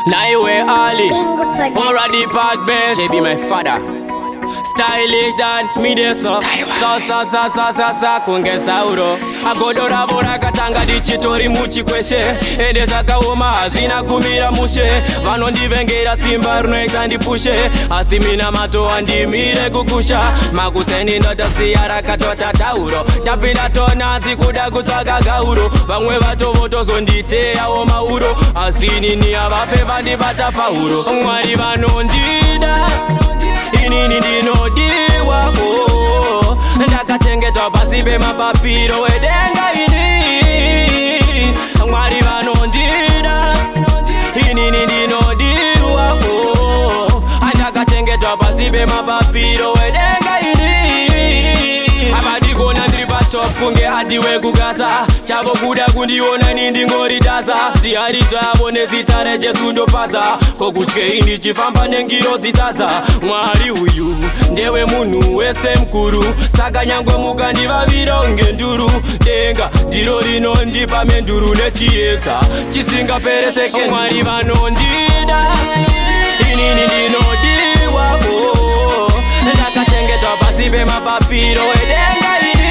Naiwe Ali, or a department. JB my father. Stylish than me there so kunge sauro agodora bora katanga dichitori muchi kweshe ende zakaoma hazvina kumira mushe vanondivengera simba rinoita ndipushe asi mina mato andimire kukusha makuseni ndotasiya rakatota tauro tapinda tonanzi kuda kutsvaga gauro vamwe vatovotozonditeyawo mauro asi nini avafe vandibata pauro mwari vanondida inini ndinodiwa ndakachengetwa pasi pemapapiro wedenga ini mwari vanondida inini ndinodiwa ndakachengetwa pasi pemapapiro wedenga ini abadikona ndiri patop kunge hadiwe kugasa chavo kuda kundiona nindingoritasa zihari zvavo nezita rejesu ndopadza kokutye indichifamba nengiro dzitaza mwari uyu ndewe munhu wese mukuru saka nyangwe mukandivavira ngenduru denga ndiro rinondipa menduru nechiedza chisingapereseke mwari vanondida inini ndinodiwa ndakachengetwa pasi pemapapiro wedenga ini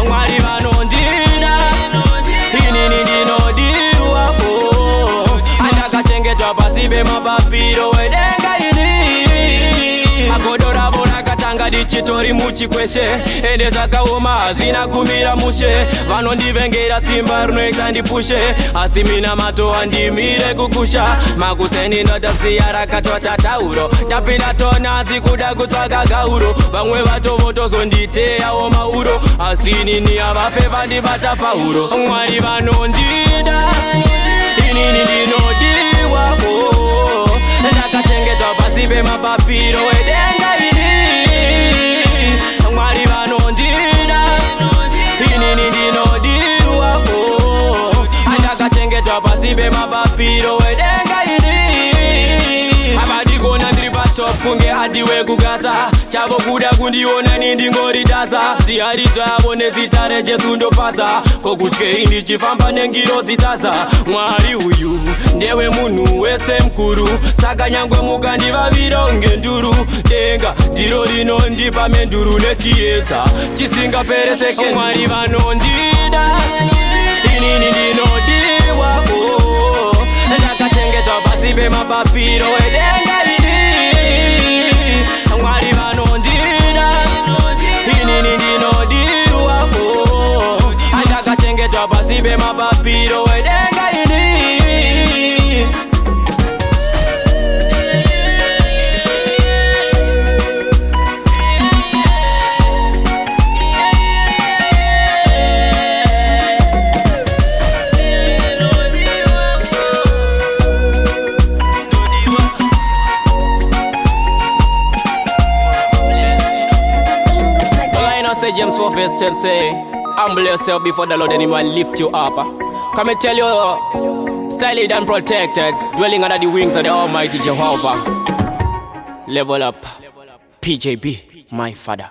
mwari vanondida inini ndinodiwa ndakachengetwa pasi pemapapiro wedenga ini agodora bora katanga dichitori muchikweshe ende zvakaoma hazvina kumira mushe vanondivengera simba rinoita ndipushe asi mina mato andimire kukusha makuseni ndotasiya rakatota tauro tapinda tonanzi kuda kutsvaga gauro vamwe vatovotozonditeyawo mauro asi nini avafe vandibata pauro mwari vanondida inini ndinodiwa ndakachengetwa pasi pemapapiro wedenga ini mwari vanondida inini ndinodiwa ndakachengetwa pasi pemapapiro wedenga ini abadikona ndiri patop kunge hadiwe kugasa chavo kuda kundiona nindingoritasa zihari zvavo nezita rejesu ndopadza kokutye indichifamba nengiro dzitaza mwari uyu ndewe munhu wese mukuru saka nyangwe mukandivavira ngenduru denga ndiro rinondipa menduru nechiedza chisingapereseke mwari vanondida inini ndinodiwa ndakachengetwa pasi pemapapiro wedenga ini mwari vanondida inini ndinodiwa ndakachengetwa pasi pemapapiro wedenga ini say James Forfest say humble yourself before the Lord and he might lift you up. Come and tell you styled and protected, dwelling under the wings of the Almighty Jehovah. Level up, PJB, my father.